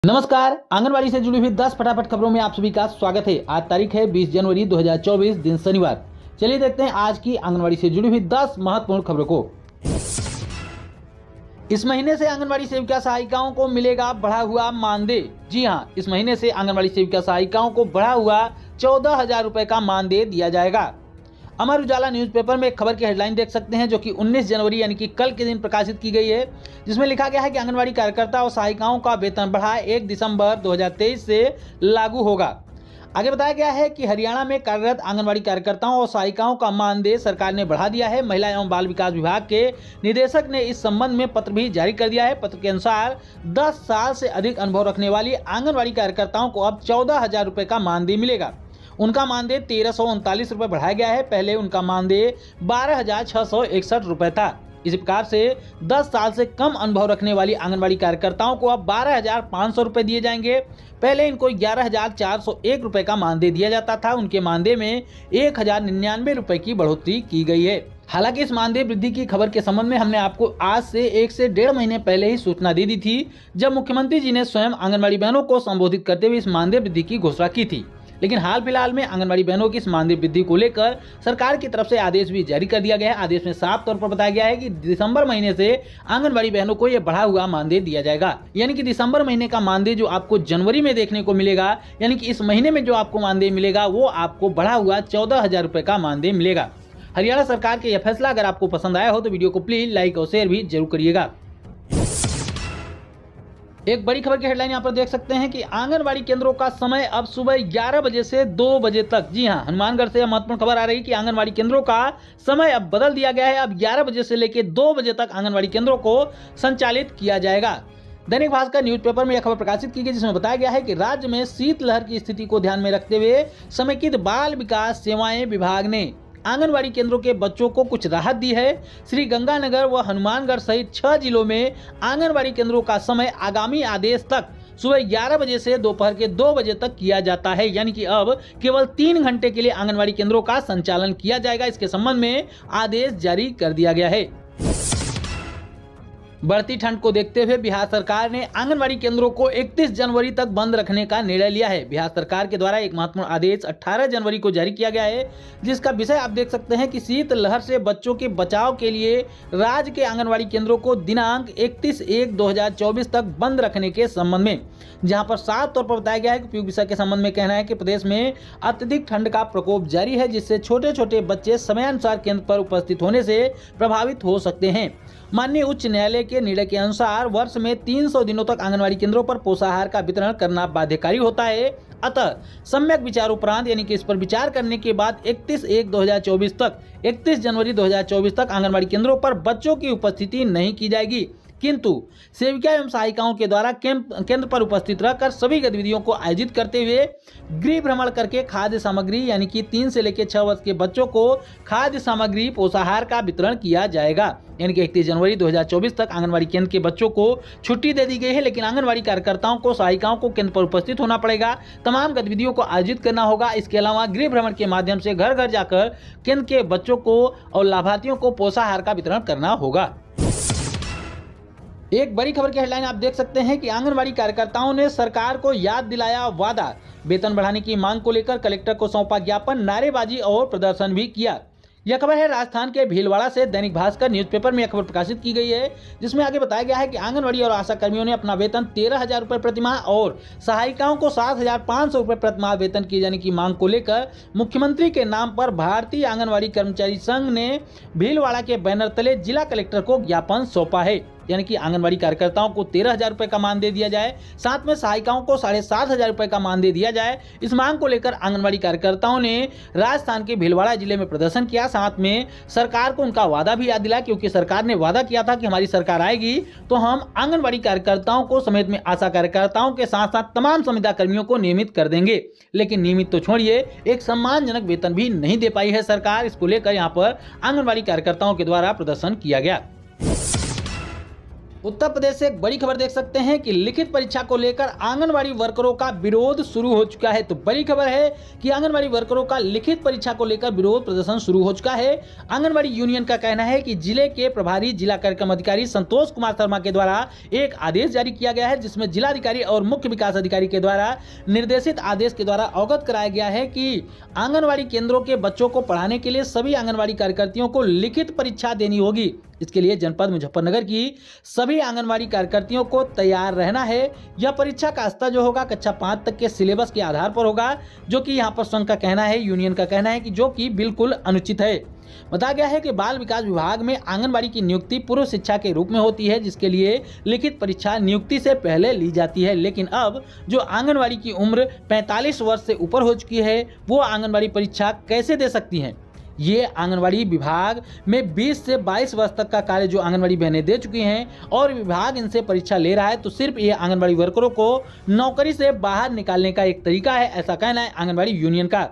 नमस्कार। आंगनबाड़ी से जुड़ी हुई 10 फटाफट खबरों में आप सभी का स्वागत है। आज तारीख है 20 जनवरी 2024, दिन शनिवार। चलिए देखते हैं आज की आंगनबाड़ी से जुड़ी हुई 10 महत्वपूर्ण खबरों को। इस महीने से आंगनबाड़ी सेविका सहायिकाओं को मिलेगा बढ़ा हुआ मानदेय। जी हां, इस महीने से आंगनबाड़ी सेविका सहायिकाओं को बढ़ा हुआ 14,000 रुपए का मानदेय दिया जाएगा। अमर उजाला न्यूज़पेपर में एक खबर की हेडलाइन देख सकते हैं, जो कि 19 जनवरी यानी कि कल के दिन प्रकाशित की गई है, जिसमें लिखा गया है कि आंगनबाड़ी कार्यकर्ता और सहायिकाओं का वेतन बढ़ा 1 दिसंबर 2023 से लागू होगा। आगे बताया गया है कि हरियाणा में कार्यरत आंगनबाड़ी कार्यकर्ताओं और सहायिकाओं का मानदेय सरकार ने बढ़ा दिया है। महिला एवं बाल विकास विभाग के निदेशक ने इस संबंध में पत्र भी जारी कर दिया है। पत्र के अनुसार 10 साल से अधिक अनुभव रखने वाली आंगनबाड़ी कार्यकर्ताओं को अब 14,000 रुपए का मानदेय मिलेगा। उनका मानदेय 1,339 रुपए बढ़ाया गया है। पहले उनका मानदेय 12,661 रुपए था। इसी प्रकार से 10 साल से कम अनुभव रखने वाली आंगनबाड़ी कार्यकर्ताओं को अब 12,500 रुपए दिए जाएंगे। पहले इनको 11,401 रुपए का मानदेय दिया जाता था। उनके मानदेय में 1,099 रुपए की बढ़ोतरी की गई है। हालांकि इस मानदेय वृद्धि की खबर के संबंध में हमने आपको आज से 1 से 1.5 महीने पहले ही सूचना दे दी थी, जब मुख्यमंत्री जी ने स्वयं आंगनबाड़ी बहनों को संबोधित करते हुए इस मानदेय वृद्धि की घोषणा की थी। लेकिन हाल फिलहाल में आंगनबाड़ी बहनों की इस मानदेय वृद्धि को लेकर सरकार की तरफ से आदेश भी जारी कर दिया गया है। आदेश में साफ तौर पर बताया गया है कि दिसंबर महीने से आंगनबाड़ी बहनों को यह बढ़ा हुआ मानदेय दिया जाएगा। यानी कि दिसंबर महीने का मानदेय जो आपको जनवरी में देखने को मिलेगा, यानी कि इस महीने में जो आपको मानदेय मिलेगा वो आपको बढ़ा हुआ 14,000 रुपए का मानदेय मिलेगा। हरियाणा सरकार के यह फैसला अगर आपको पसंद आया हो तो वीडियो को प्लीज लाइक और शेयर भी जरूर करिएगा। एक बड़ी खबर की हेडलाइन यहाँ पर देख सकते हैं कि आंगनबाड़ी केंद्रों का समय अब सुबह 11 बजे से 2 बजे तक। जी हां, हनुमानगढ़ से महत्वपूर्ण खबर आ रही है कि आंगनबाड़ी केंद्रों का समय अब बदल दिया गया है। अब 11 बजे से लेकर 2 बजे तक आंगनबाड़ी केंद्रों को संचालित किया जाएगा। दैनिक भास्कर न्यूज़पेपर में यह खबर प्रकाशित की गई, जिसमें बताया गया है कि राज्य में शीतलहर की स्थिति को ध्यान में रखते हुए समेकित बाल विकास सेवाएं विभाग ने आंगनबाड़ी केंद्रों के बच्चों को कुछ राहत दी है। श्री गंगानगर व हनुमानगढ़ सहित 6 जिलों में आंगनबाड़ी केंद्रों का समय आगामी आदेश तक सुबह 11 बजे से दोपहर के 2 बजे तक किया जाता है। यानी कि अब केवल 3 घंटे के लिए आंगनबाड़ी केंद्रों का संचालन किया जाएगा। इसके संबंध में आदेश जारी कर दिया गया है। बढ़ती ठंड को देखते हुए बिहार सरकार ने आंगनबाड़ी केंद्रों को 31 जनवरी तक बंद रखने का निर्णय लिया है। बिहार सरकार के द्वारा एक महत्वपूर्ण आदेश 18 जनवरी को जारी किया गया है, जिसका विषय आप देख सकते हैं कि शीतलहर से बच्चों के बचाव के लिए राज्य के आंगनबाड़ी केंद्रों को दिनांक 31/1/2024 तक बंद रखने के संबंध में, जहां पर साफ तौर पर बताया गया है कि उपयुक्त विषय के संबंध में कहना है कि प्रदेश में अत्यधिक ठंड का प्रकोप जारी है, जिससे छोटे छोटे बच्चे समयानुसार केंद्र पर उपस्थित होने से प्रभावित हो सकते हैं। माननीय उच्च न्यायालय के निर्णय के अनुसार वर्ष में 300 दिनों तक आंगनबाड़ी केंद्रों पर पोषाहार का वितरण करना बाध्यकारी होता है। अतः सम्यक विचार उपरांत यानी कि इस पर विचार करने के बाद 31/1/2024 तक 31 जनवरी 2024 तक आंगनबाड़ी केंद्रों पर बच्चों की उपस्थिति नहीं की जाएगी, किंतु सेविका एवं सहायिकाओं के द्वारा केंद्र पर उपस्थित रहकर सभी गतिविधियों को आयोजित करते हुए गृह भ्रमण करके खाद्य सामग्री यानी कि 3 से लेकर 6 वर्ष के बच्चों को खाद्य सामग्री पोषाहार का वितरण किया जाएगा। यानी कि 31 जनवरी 2024 तक आंगनबाड़ी केंद्र के बच्चों को छुट्टी दे दी गई है, लेकिन आंगनबाड़ी कार्यकर्ताओं को सहायिकाओं को केंद्र पर उपस्थित होना पड़ेगा। तमाम गतिविधियों को आयोजित करना होगा। इसके अलावा गृह भ्रमण के माध्यम से घर घर जाकर केंद्र के बच्चों को और लाभार्थियों को पोषाहार का वितरण करना होगा। एक बड़ी खबर की हेडलाइन आप देख सकते हैं कि आंगनबाड़ी कार्यकर्ताओं ने सरकार को याद दिलाया वादा। वेतन बढ़ाने की मांग को लेकर कलेक्टर को सौंपा ज्ञापन, नारेबाजी और प्रदर्शन भी किया। यह खबर है राजस्थान के भीलवाड़ा से। दैनिक भास्कर न्यूज़पेपर में यह खबर प्रकाशित की गई है, जिसमें आगे बताया गया है कि आंगनबाड़ी और आशा कर्मियों ने अपना वेतन 13,000 रुपये प्रतिमाह और सहायिकाओं को 7,500 रुपये प्रतिमाह वेतन किए जाने की मांग को लेकर मुख्यमंत्री के नाम पर भारतीय आंगनबाड़ी कर्मचारी संघ ने भीलवाड़ा के बैनर तले जिला कलेक्टर को ज्ञापन सौंपा है। यानी कि आंगनबाड़ी कार्यकर्ताओं को 13,000 रुपए का मानदेय दिया जाए, साथ में सहायिकाओं को 7,500 रुपए का मानदेय दिया जाए। इस मांग को लेकर आंगनबाड़ी कार्यकर्ताओं ने राजस्थान के भीलवाड़ा जिले में प्रदर्शन किया। साथ में सरकार को उनका वादा भी याद दिलाया, क्योंकि सरकार ने वादा किया था कि हमारी सरकार आएगी तो हम आंगनबाड़ी कार्यकर्ताओं को समेत में आशा कार्यकर्ताओं के साथ साथ तमाम संविदा कर्मियों को नियमित कर देंगे। लेकिन नियमित तो छोड़िए, एक सम्मानजनक वेतन भी नहीं दे पाई है सरकार। इसको लेकर यहाँ पर आंगनबाड़ी कार्यकर्ताओं के द्वारा प्रदर्शन किया गया। उत्तर प्रदेश से एक बड़ी खबर देख सकते हैं कि लिखित परीक्षा को लेकर आंगनवाड़ी वर्करों का विरोध शुरू हो चुका है। तो बड़ी खबर है कि आंगनवाड़ी वर्करों का लिखित परीक्षा को लेकर विरोध प्रदर्शन शुरू हो चुका है। आंगनवाड़ी यूनियन का कहना है कि जिले के प्रभारी जिला कार्यक्रम अधिकारी संतोष कुमार शर्मा के द्वारा एक आदेश जारी किया गया है, जिसमें जिलाधिकारी और मुख्य विकास अधिकारी के द्वारा निर्देशित आदेश के द्वारा अवगत कराया गया है कि आंगनवाड़ी केंद्रों के बच्चों को पढ़ाने के लिए सभी आंगनवाड़ी कार्यकर्तियों को लिखित परीक्षा देनी होगी। इसके लिए जनपद मुजफ्फरनगर की सभी आंगनवाड़ी कार्यकर्तियों को तैयार रहना है। यह परीक्षा का स्तर जो होगा कक्षा 5 तक के सिलेबस के आधार पर होगा, जो कि यहाँ पर संघ का कहना है, यूनियन का कहना है कि जो कि बिल्कुल अनुचित है। बताया गया है कि बाल विकास विभाग में आंगनबाड़ी की नियुक्ति पूर्व शिक्षा के रूप में होती है, जिसके लिए लिखित परीक्षा नियुक्ति से पहले ली जाती है। लेकिन अब जो आंगनबाड़ी की उम्र 45 वर्ष से ऊपर हो चुकी है, वो आंगनबाड़ी परीक्षा कैसे दे सकती हैं? ये आंगनवाड़ी विभाग में 20 से 22 वर्ष तक का कार्य जो आंगनवाड़ी बहनें दे चुकी हैं और विभाग इनसे परीक्षा ले रहा है, तो सिर्फ ये आंगनवाड़ी वर्करों को नौकरी से बाहर निकालने का एक तरीका है, ऐसा कहना है आंगनवाड़ी यूनियन का।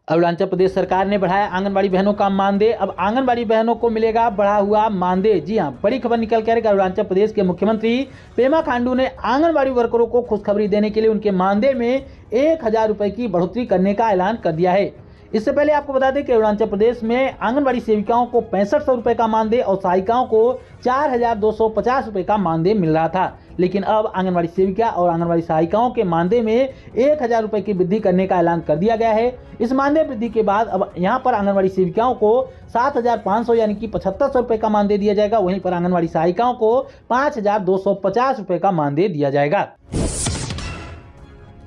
अरुणाचल प्रदेश सरकार ने बढ़ाया आंगनबाड़ी बहनों का मानदेय। अब आंगनबाड़ी बहनों को मिलेगा बढ़ा हुआ मानदेय। जी हां, बड़ी खबर निकल कर कि अरुणाचल प्रदेश के मुख्यमंत्री पेमा खांडू ने आंगनबाड़ी वर्करों को खुशखबरी देने के लिए उनके मानदेय में 1000 रुपए की बढ़ोतरी करने का ऐलान कर दिया है। इससे पहले आपको बता दें कि अरुणाचल प्रदेश में आंगनबाड़ी सेविकाओं को 6500 रुपए का मानदेय और सहायिकाओं को 4250 रुपए का मानदेय मिल रहा था। लेकिन अब आंगनबाड़ी सेविका और आंगनबाड़ी सहायिकाओं के मानदेय में 1000 रुपए की वृद्धि करने का ऐलान कर दिया गया है। इस मानदेय वृद्धि के बाद अब यहाँ पर आंगनबाड़ी सेविकाओं को 7500 यानी कि 7500 रुपए का मानदेय दिया जाएगा। वहीं पर आंगनबाड़ी सहायिकाओं को 5250 रुपए का मानदेय दिया जाएगा।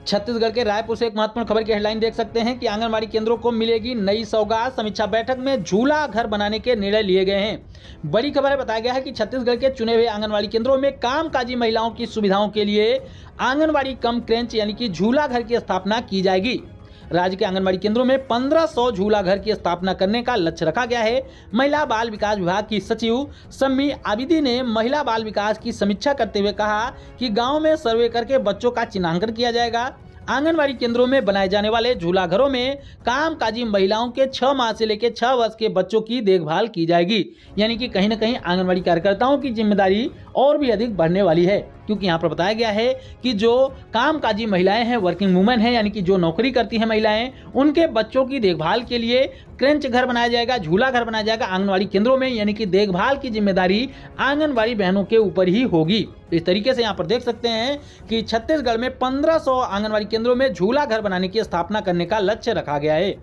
छत्तीसगढ़ के रायपुर से एक महत्वपूर्ण खबर की हेडलाइन देख सकते हैं कि आंगनबाड़ी केंद्रों को मिलेगी नई सौगात। समीक्षा बैठक में झूला घर बनाने के निर्णय लिए गए हैं। बड़ी खबर है, बताया गया है कि छत्तीसगढ़ के चुने हुए आंगनबाड़ी केंद्रों में कामकाजी महिलाओं की सुविधाओं के लिए आंगनबाड़ी कम क्रेंच यानी कि झूला घर की स्थापना की जाएगी। राज्य के आंगनबाड़ी केंद्रों में 1500 झूला घर की स्थापना करने का लक्ष्य रखा गया है। महिला बाल विकास विभाग की सचिव सम्मी आबिदी ने महिला बाल विकास की समीक्षा करते हुए कहा कि गांव में सर्वे करके बच्चों का चिन्हांकन किया जाएगा। आंगनबाड़ी केंद्रों में बनाए जाने वाले झूला घरों में कामकाजी महिलाओं के 6 माह से लेकर 6 वर्ष के बच्चों की देखभाल की जाएगी। यानी कि कहीं न कहीं आंगनबाड़ी कार्यकर्ताओं की जिम्मेदारी और भी अधिक बढ़ने वाली है, क्योंकि यहाँ पर बताया गया है कि जो कामकाजी महिलाएं हैं, वर्किंग वुमेन हैं, यानी कि जो नौकरी करती हैं महिलाएं, उनके बच्चों की देखभाल के लिए क्रेंच घर बनाया जाएगा, झूला घर बनाया जाएगा आंगनबाड़ी केंद्रों में। यानी कि देखभाल की जिम्मेदारी आंगनबाड़ी बहनों के ऊपर ही होगी। इस तरीके से यहाँ पर देख सकते हैं कि छत्तीसगढ़ में 1500 आंगनबाड़ी केंद्रों में झूला घर बनाने की स्थापना करने का लक्ष्य रखा गया है।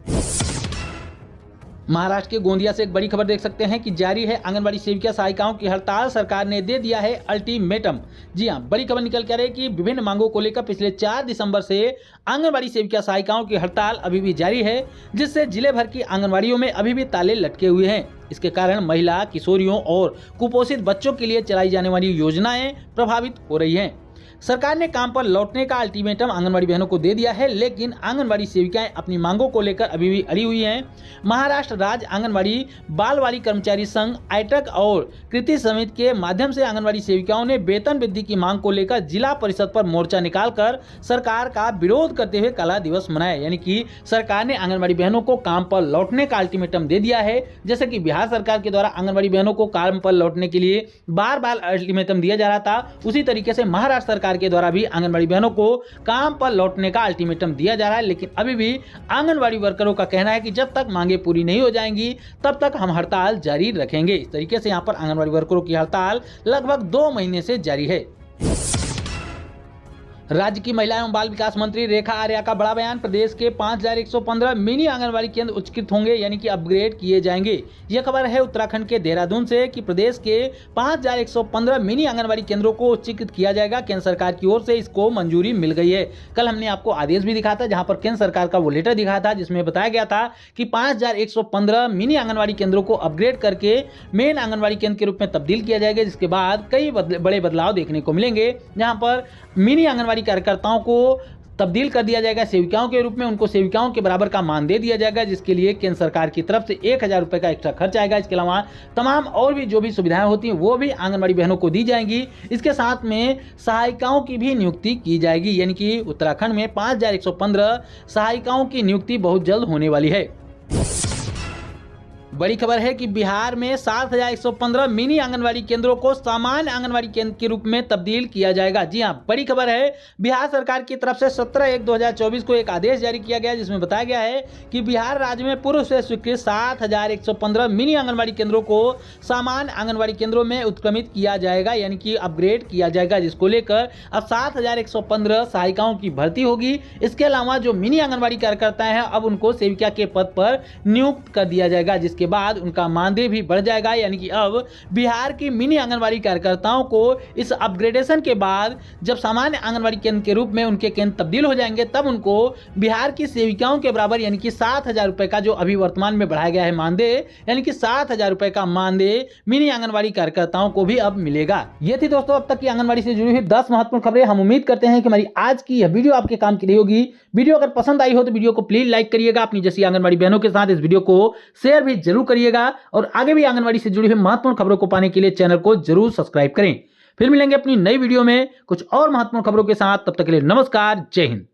महाराष्ट्र के गोंदिया से एक बड़ी खबर देख सकते हैं कि जारी है आंगनबाड़ी सेविका सहायिकाओं की हड़ताल। सरकार ने दे दिया है अल्टीमेटम। जी हां, बड़ी खबर निकल कर है कि विभिन्न मांगों को लेकर पिछले 4 दिसंबर से आंगनबाड़ी सेविका सहायिकाओं की हड़ताल अभी भी जारी है, जिससे जिले भर की आंगनबाड़ियों में अभी भी ताले लटके हुए हैं। इसके कारण महिला, किशोरियों और कुपोषित बच्चों के लिए चलाई जाने वाली योजनाएं प्रभावित हो रही हैं। सरकार ने काम पर लौटने का अल्टीमेटम आंगनबाड़ी बहनों को दे दिया है, लेकिन आंगनबाड़ी सेविकाएं अपनी मांगों को लेकर अभी भी अड़ी हुई हैं। महाराष्ट्र राज्य आंगनबाड़ी बालवाड़ी कर्मचारी संघ आइटक और कृति समिति के माध्यम से आंगनबाड़ी सेविकाओं ने वेतन वृद्धि की मांग को लेकर जिला परिषद पर मोर्चा निकालकर सरकार का विरोध करते हुए काला दिवस मनाया। यानी कि सरकार ने आंगनबाड़ी बहनों को काम पर लौटने का अल्टीमेटम दे दिया है। जैसे कि बिहार सरकार के द्वारा आंगनबाड़ी बहनों को काम पर लौटने के लिए बार बार अल्टीमेटम दिया जा रहा था, उसी तरीके से महाराष्ट्र सरकार के द्वारा भी आंगनबाड़ी बहनों को काम पर लौटने का अल्टीमेटम दिया जा रहा है। लेकिन अभी भी आंगनबाड़ी वर्करों का कहना है कि जब तक मांगे पूरी नहीं हो जाएंगी तब तक हम हड़ताल जारी रखेंगे। इस तरीके से यहां पर आंगनबाड़ी वर्करों की हड़ताल लगभग 2 महीने से जारी है। राज्य की महिला एवं बाल विकास मंत्री रेखा आर्या का बड़ा बयान। प्रदेश के 5115 मिनी आंगनबाड़ी केंद्र उच्चीकृत होंगे, यानी कि अपग्रेड किए जाएंगे। यह खबर है उत्तराखंड के देहरादून से कि प्रदेश के 5115 मिनी आंगनबाड़ी केंद्रों को उच्चीकृत किया जाएगा। केंद्र सरकार की ओर से इसको मंजूरी मिल गई है। कल हमने आपको आदेश भी दिखाया था, जहां पर केंद्र सरकार का वो लेटर दिखाया था, जिसमें बताया गया था कि 5115 मिनी आंगनबाड़ी केंद्रों को अपग्रेड करके मेन आंगनबाड़ी केंद्र के रूप में तब्दील किया जाएगा, जिसके बाद कई बड़े बदलाव देखने को मिलेंगे। जहां पर मिनी आंगनबाड़ी कार्यकर्ताओं को तब्दील कर दिया जाएगा सेविकाओं के रूप में, उनको सेविकाओं के बराबर का मान दे दिया जाएगा, जिसके लिए केंद्र सरकार की तरफ से 1000 रुपए का एक्स्ट्रा खर्च आएगा। इसके अलावा तमाम और भी जो भी सुविधाएं होती हैं वो भी आंगनबाड़ी बहनों को दी जाएंगी। इसके साथ में सहायिकाओं की भी नियुक्ति की जाएगी, यानी कि उत्तराखंड में 5115 सहायिकाओं की नियुक्ति बहुत जल्द होने वाली है। बड़ी खबर है कि बिहार में 7,115 मिनी आंगनवाड़ी केंद्रों को सामान्य आंगनवाड़ी केंद्र के रूप में तब्दील किया जाएगा। जी हां, बड़ी खबर है, बिहार सरकार की तरफ से 17/1/2024 को एक आदेश जारी किया गया, जिसमें बताया गया है कि बिहार राज्य में पूर्व से स्वीकृत 7,115 मिनी आंगनवाड़ी केंद्रों को सामान्य आंगनवाड़ी केंद्रों में उत्क्रमित किया जाएगा, यानी कि अपग्रेड किया जाएगा, जिसको लेकर अब 7,115 सहायिकाओं की भर्ती होगी। इसके अलावा जो मिनी आंगनवाड़ी कार्यकर्ता हैं, अब उनको सेविका के पद पर नियुक्त कर दिया जाएगा, जिसके बाद उनका मानदेय भी बढ़ जाएगा। यानी कि अब बिहार की मिनी आंगनवाड़ी कार्यकर्ताओं को इस अपग्रेडेशन के बाद जब सामान्य आंगनवाड़ी केंद्र के रूप में उनके केंद्र तब्दील हो जाएंगे, तब उनको बिहार की सेविकाओं के बराबर यानी कि 7,000 रुपए का जो अभी वर्तमान में बढ़ाया गया है मानदेय, यानी कि 7,000 रुपए का मानदेय मिनी आंगनवाड़ी कार्यकर्ताओं को भी अब मिलेगा। ये थी दोस्तों अब तक की आंगनवाड़ी से जुड़ी हुई 10 महत्वपूर्ण खबरें। हम उम्मीद करते हैं कि हमारी आज की यह वीडियो आपके काम की रही होगी। वीडियो अगर पसंद आई हो तो वीडियो को प्लीज लाइक करिएगा, अपनी जैसी आंगनवाड़ी बहनों के साथ इस वीडियो को शेयर भी जरूर करिएगा और आगे भी आंगनवाड़ी से जुड़ी हुई महत्वपूर्ण खबरों को पाने के लिए चैनल को जरूर सब्सक्राइब करें। फिर मिलेंगे अपनी नई वीडियो में कुछ और महत्वपूर्ण खबरों के साथ। तब तक के लिए नमस्कार, जय हिंद।